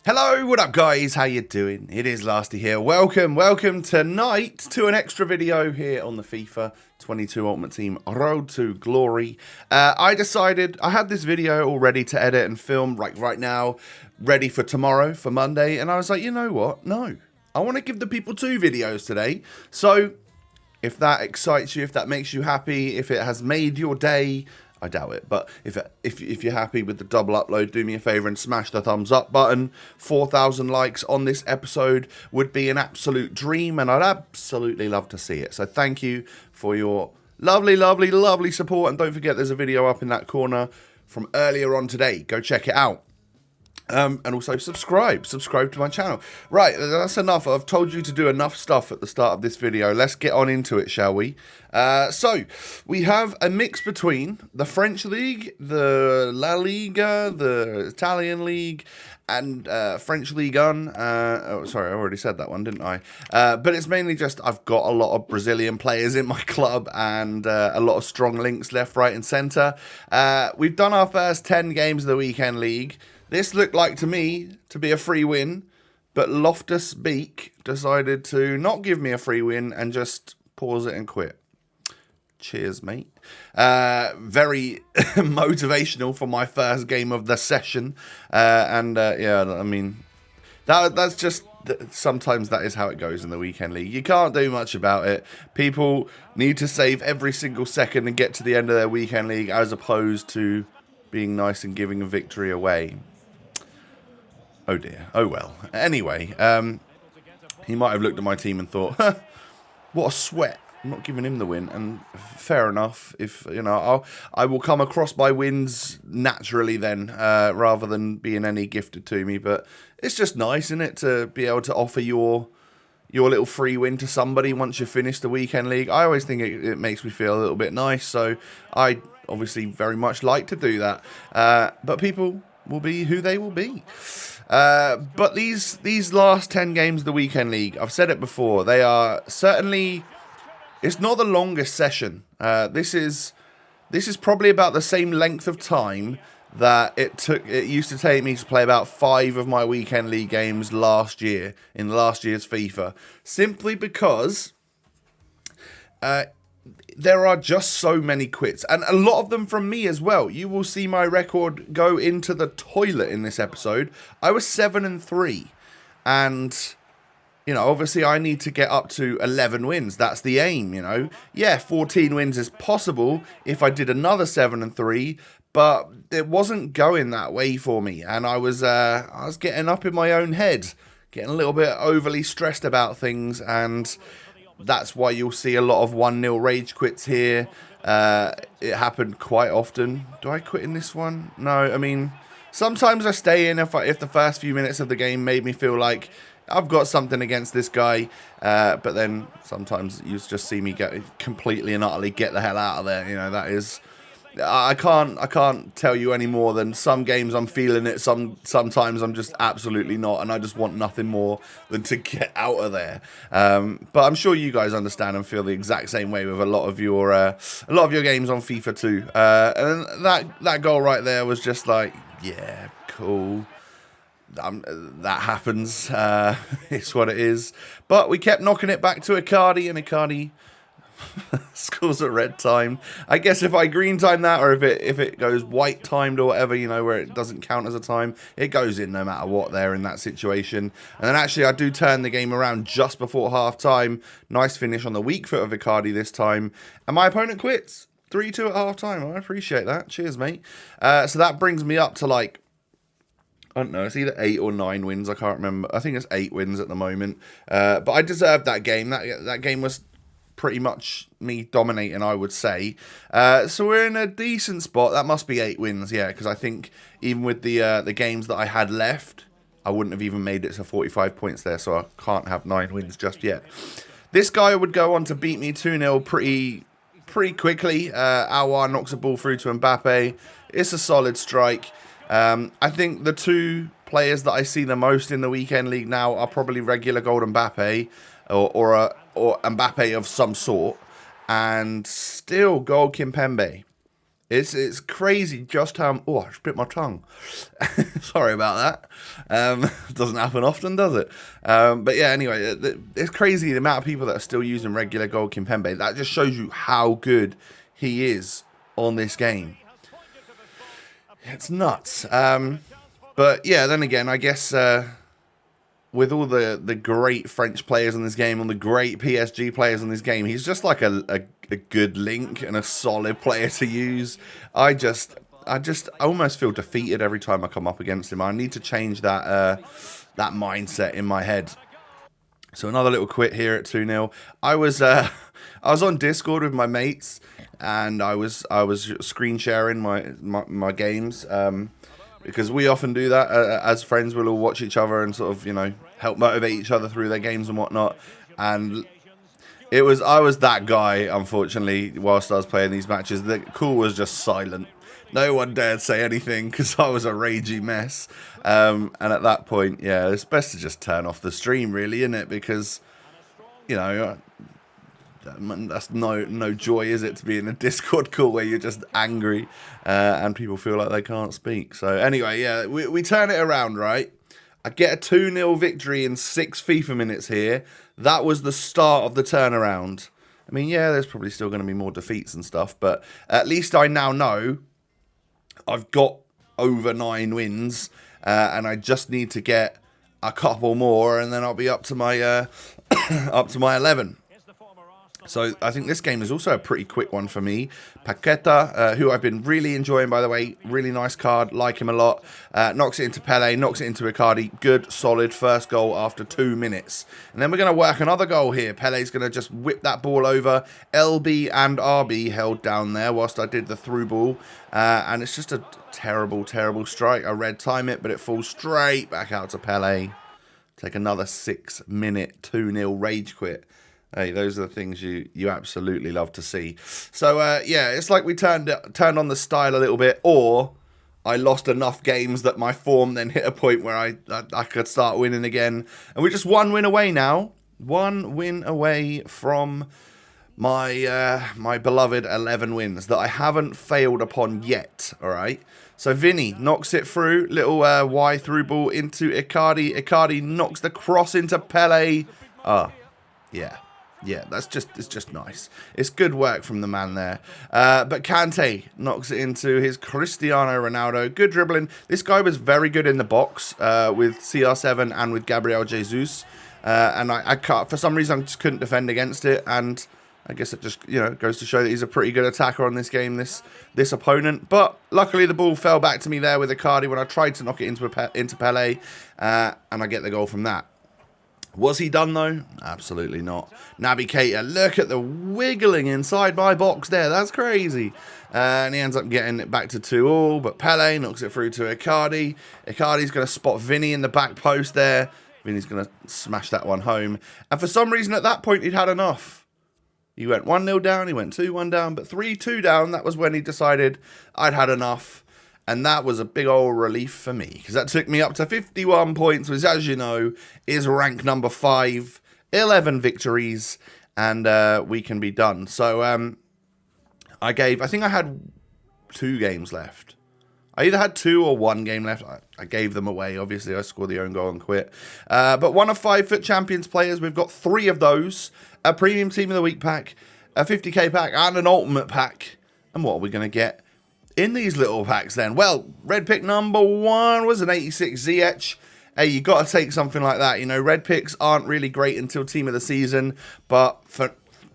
Hello, what up guys, how you doing? It is Lasty here. Welcome tonight to an extra video here on the FIFA 22 Ultimate Team Road to Glory. I decided, I had this video all ready to edit and film right now, ready for tomorrow, for Monday, and I was like, you know what? No, I want to give the people 2 videos today. So, if that excites you, if that makes you happy, if it has made your day, I doubt it, but if you're happy with the double upload, do me a favor and smash the thumbs up button. 4,000 likes on this episode would be an absolute dream, and I'd absolutely love to see it. So thank you for your lovely support, and don't forget there's a video up in that corner from earlier on today. Go check it out. And also subscribe to my channel. Right, that's enough. I've told you to do enough stuff at the start of this video. Let's get on into it, shall we? So, we have a mix between the French League, the La Liga, the Italian League, and French Ligue 1. Oh, sorry, I already said that one, didn't I? But it's mainly just I've got a lot of Brazilian players in my club and a lot of strong links left, right, and centre. We've done our first 10 games of the Weekend League. This looked like to me to be a free win, but Loftus Beak decided to not give me a free win and just pause it and quit. Cheers, mate. Very motivational for my first game of the session. Yeah, I mean, that's just, sometimes that is how it goes in the Weekend League. You can't do much about it. People need to save every single second and get to the end of their Weekend League as opposed to being nice and giving a victory away. Oh dear. Oh well. Anyway, he might have looked at my team and thought, huh, what a sweat. I'm not giving him the win. And fair enough. If, you know, I will come across my wins naturally then, rather than being any gifted to me. But it's just nice, isn't it, to be able to offer your little free win to somebody once you finish the Weekend League. I always think it makes me feel a little bit nice. So I obviously very much like to do that. But people will be who they will be. But these last 10 games of the Weekend League, I've said it before, they are certainly, it's not the longest session. This is probably about the same length of time that it used to take me to play about 5 of my Weekend League games last year, in last year's FIFA. Simply because there are just so many quits, and a lot of them from me as well. You will see my record go into the toilet in this episode. I was 7-3, and you know, obviously I need to get up to 11 wins. That's the aim, you know. Yeah, 14 wins is possible if I did another 7-3, but it wasn't going that way for me, and I was getting up in my own head, getting a little bit overly stressed about things, and that's why you'll see a lot of 1-0 rage quits here. It happened quite often. Do I quit in this one? No, I mean, sometimes I stay in if the first few minutes of the game made me feel like I've got something against this guy. But then sometimes you just see me completely and utterly get the hell out of there. You know, that is, I can't tell you any more than some games I'm feeling it, sometimes I'm just absolutely not, and I just want nothing more than to get out of there. But I'm sure you guys understand and feel the exact same way with a lot of your games on FIFA too. And that goal right there was just like, yeah, cool. That happens. It's what it is. But we kept knocking it back to Icardi, and Icardi scores at red time. I guess if I green time that, or if it goes white timed or whatever, you know, where it doesn't count as a time, it goes in no matter what there in that situation. And then actually I do turn the game around just before half time. Nice finish on the weak foot of Icardi this time, and my opponent quits 3-2 at half time. I appreciate that. Cheers, mate. So that brings me up to, like, I don't know, it's either 8 or 9 wins, I can't remember. I think it's 8 wins at the moment. But I deserved that game. That game was pretty much me dominating, I would say. So we're in a decent spot. That must be 8 wins, yeah, because I think even with the games that I had left, I wouldn't have even made it to 45 points there, so I can't have 9 wins just yet. This guy would go on to beat me 2-0 pretty quickly. Aouar knocks a ball through to Mbappe. It's a solid strike. I think the 2 players that I see the most in the Weekend League now are probably regular gold Mbappe or Mbappe of some sort, and still gold Kimpembe. It's crazy just how... Oh, I bit my tongue. Sorry about that. Doesn't happen often, does it? But yeah, anyway, it's crazy the amount of people that are still using regular gold Kimpembe. That just shows you how good he is on this game. It's nuts. But yeah, then again, I guess with all the great French players in this game, and the great PSG players in this game, he's just like a good link and a solid player to use. I almost feel defeated every time I come up against him. I need to change that that mindset in my head. So another little quit here at 2-0. I was on Discord with my mates, and I was screen sharing my games. Because we often do that as friends. We'll all watch each other and sort of, you know, help motivate each other through their games and whatnot. And I was that guy, unfortunately, whilst I was playing these matches. The call was just silent. No one dared say anything because I was a ragey mess. And at that point, yeah, it's best to just turn off the stream, really, isn't it? Because, you know, that's no joy, is it, to be in a Discord call where you're just angry and people feel like they can't speak. So anyway, yeah, we turn it around, right? I get a 2-0 victory in 6 FIFA minutes here. That was the start of the turnaround. I mean, yeah, there's probably still going to be more defeats and stuff, but at least I now know I've got over 9 wins, and I just need to get a couple more, and then I'll be up to my up to my 11. So I think this game is also a pretty quick one for me. Paqueta, who I've been really enjoying, by the way. Really nice card. Like him a lot. Knocks it into Pele. Knocks it into Icardi. Good, solid first goal after 2 minutes. And then we're going to work another goal here. Pele's going to just whip that ball over. LB and RB held down there whilst I did the through ball. And it's just a terrible, terrible strike. I red time it, but it falls straight back out to Pele. Take another 6-minute 2-0 rage quit. Hey, those are the things you absolutely love to see. So, yeah, it's like we turned on the style a little bit, or I lost enough games that my form then hit a point where I could start winning again. And we're just 1 win away now. 1 win away from my my beloved 11 wins that I haven't failed upon yet, all right? So Vinny knocks it through, little Y through ball into Icardi. Icardi knocks the cross into Pele. Yeah. Yeah, it's just nice. It's good work from the man there. But Kante knocks it into his Cristiano Ronaldo. Good dribbling. This guy was very good in the box with CR7 and with Gabriel Jesus. And I can't, for some reason, I just couldn't defend against it. And I guess it just, you know, goes to show that he's a pretty good attacker on this game, this opponent. But luckily the ball fell back to me there with Icardi when I tried to knock it into Pele. And I get the goal from that. Was he done, though? Absolutely not. Naby Keita, look at the wiggling inside my box there. That's crazy. And he ends up getting it back to 2-2. But Pele knocks it through to Icardi. Icardi's going to spot Vinny in the back post there. Vinny's going to smash that one home. And for some reason, at that point, he'd had enough. He went 1-0 down. He went 2-1 down. But 3-2 down, that was when he decided I'd had enough. And that was a big old relief for me, because that took me up to 51 points, which, as you know, is rank number 5, 11 victories, and we can be done. So I think I had 2 games left. I either had 2 or 1 game left. I gave them away. Obviously, I scored the own goal and quit. But one of 5 FUT Champions players, we've got 3 of those. A Premium Team of the Week pack, a 50k pack, and an Ultimate pack. And what are we going to get in these little packs then? Well, red pick number 1 was an 86 Ziyech. Hey, you got to take something like that. You know, red picks aren't really great until team of the season, but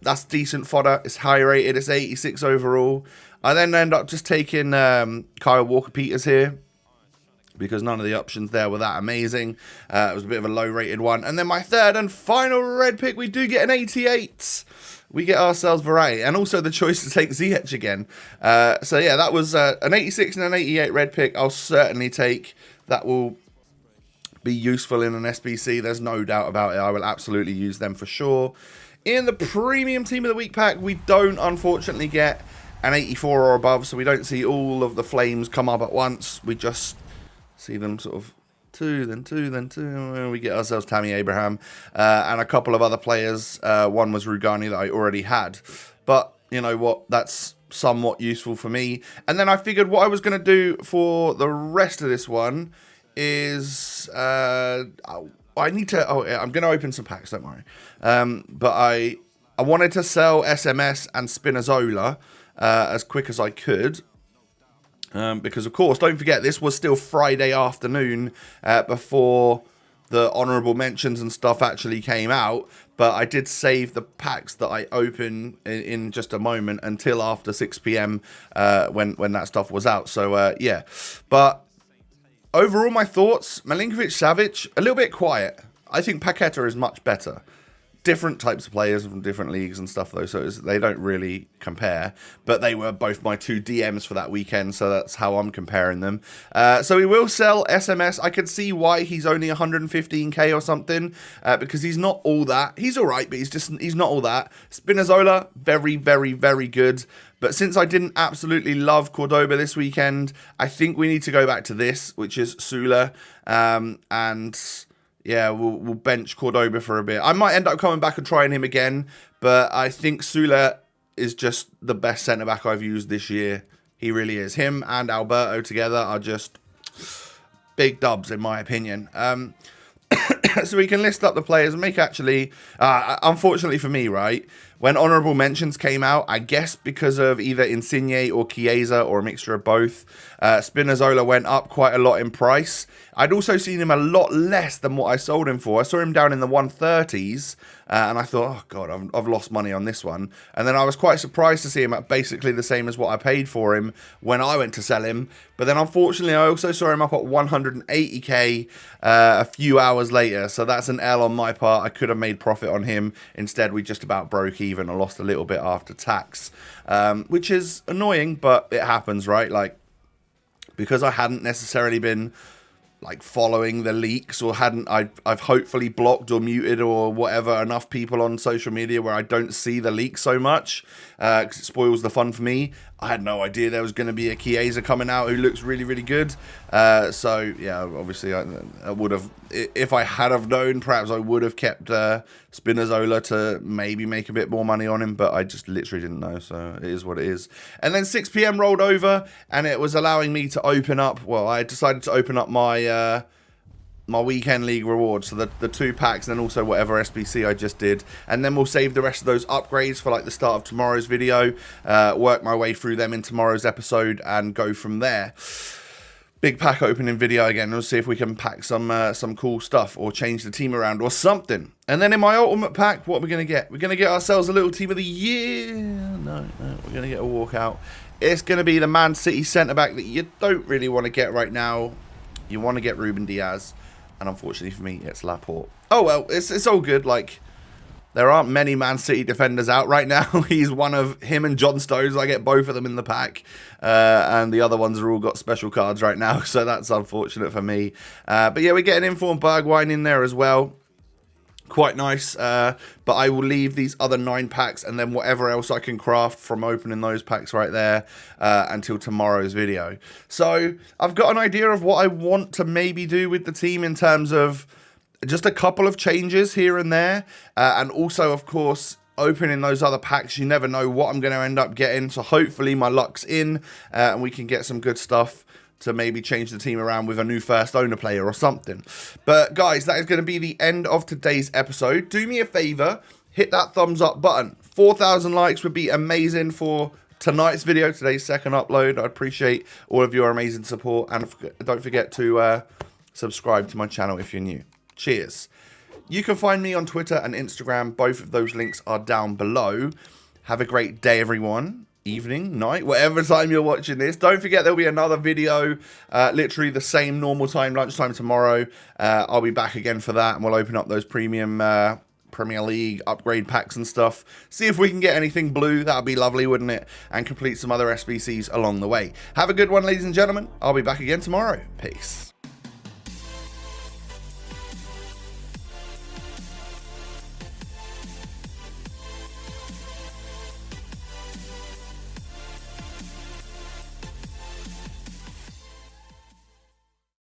that's decent fodder. It's high rated. It's 86 overall. I then end up just taking Kyle Walker-Peters here, because none of the options there were that amazing. It was a bit of a low rated one. And then my third and final red pick, we do get an 88. We get ourselves Varane, and also the choice to take Ziyech again. So yeah, that was an 86 and an 88 red pick. I'll certainly take. That will be useful in an SBC. There's no doubt about it. I will absolutely use them for sure. In the Premium Team of the Week pack, we don't unfortunately get an 84 or above, so we don't see all of the flames come up at once. We just see them sort of 2, then 2, then 2, and we get ourselves Tammy Abraham and a couple of other players. One was Rugani that I already had. But you know what? That's somewhat useful for me. And then I figured what I was going to do for the rest of this one is I need to. Oh, yeah, I'm going to open some packs. Don't worry. But I wanted to sell SMS and Spinazzola as quick as I could. Because, of course, don't forget, this was still Friday afternoon before the honourable mentions and stuff actually came out. But I did save the packs that I open in just a moment until after 6 p.m. When that stuff was out. So, yeah. But overall, my thoughts, Milinkovic-Savic, a little bit quiet. I think Paqueta is much better. Different types of players from different leagues and stuff, though, so they don't really compare. But they were both my 2 DMs for that weekend, so that's how I'm comparing them. So we will sell SMS. I could see why he's only 115k or something, because he's not all that. He's all right, but he's not all that. Spinazzola, very, very, very good. But since I didn't absolutely love Cordoba this weekend, I think we need to go back to this, which is Sula, and yeah, we'll bench Cordoba for a bit. I might end up coming back and trying him again, but I think Sula is just the best centre-back I've used this year. He really is. Him and Alberto together are just big dubs, in my opinion. So we can list up the players and make actually, unfortunately for me, right, when honourable mentions came out, I guess because of either Insigne or Chiesa or a mixture of both, Spinazzola went up quite a lot in price. I'd also seen him a lot less than what I sold him for. I saw him down in the 130s, and I thought, oh, God, I've lost money on this one. And then I was quite surprised to see him at basically the same as what I paid for him when I went to sell him. But then, unfortunately, I also saw him up at 180k a few hours later. So that's an L on my part. I could have made profit on him. Instead, we just about broke even. I lost a little bit after tax, which is annoying, but it happens, right? Like, because I hadn't necessarily been like following the leaks, or I've hopefully blocked or muted or whatever enough people on social media where I don't see the leaks so much, because it spoils the fun for me. I had no idea there was going to be a Chiesa coming out who looks really, really good. So yeah, obviously I would have, if I had have known, perhaps I would have kept Spinazzola to maybe make a bit more money on him, but I just literally didn't know, so it is what it is. And then 6 p.m. rolled over, and it was allowing me to open up, well, I decided to open up my my weekend league rewards, so the 2 packs and then also whatever SBC I just did, and then we'll save the rest of those upgrades for like the start of tomorrow's video, work my way through them in tomorrow's episode and go from there. Big pack opening video again. We'll see if we can pack some cool stuff or change the team around or something. And then in my ultimate pack, what are we going to get? We're going to get ourselves a little team of the year. No, we're going to get a walkout. It's going to be the Man City centre-back that you don't really want to get right now. You want to get Ruben Diaz. And unfortunately for me, it's Laporte. Oh, well, it's all good. Like, there aren't many Man City defenders out right now. He's one of him and John Stones. I get both of them in the pack. And the other ones are all got special cards right now. So that's unfortunate for me. But yeah, we're getting Informed Bergwijn in there as well. Quite nice. But I will leave these other 9 packs and then whatever else I can craft from opening those packs right there until tomorrow's video. So I've got an idea of what I want to maybe do with the team in terms of just a couple of changes here and there. And also, of course, opening those other packs. You never know what I'm going to end up getting. So hopefully my luck's in and we can get some good stuff to maybe change the team around with a new first owner player or something. But guys, that is going to be the end of today's episode. Do me a favor, hit that thumbs up button. 4,000 likes would be amazing for tonight's video, today's second upload. I appreciate all of your amazing support, and don't forget to subscribe to my channel if you're new. Cheers. You can find me on Twitter and Instagram. Both of those links are down below. Have a great day, everyone. Evening, night, whatever time you're watching this. Don't forget there'll be another video, literally the same normal time, lunchtime tomorrow. I'll be back again for that, and we'll open up those premium Premier League upgrade packs and stuff. See if we can get anything blue. That would be lovely, wouldn't it? And complete some other SBCs along the way. Have a good one, ladies and gentlemen. I'll be back again tomorrow. Peace.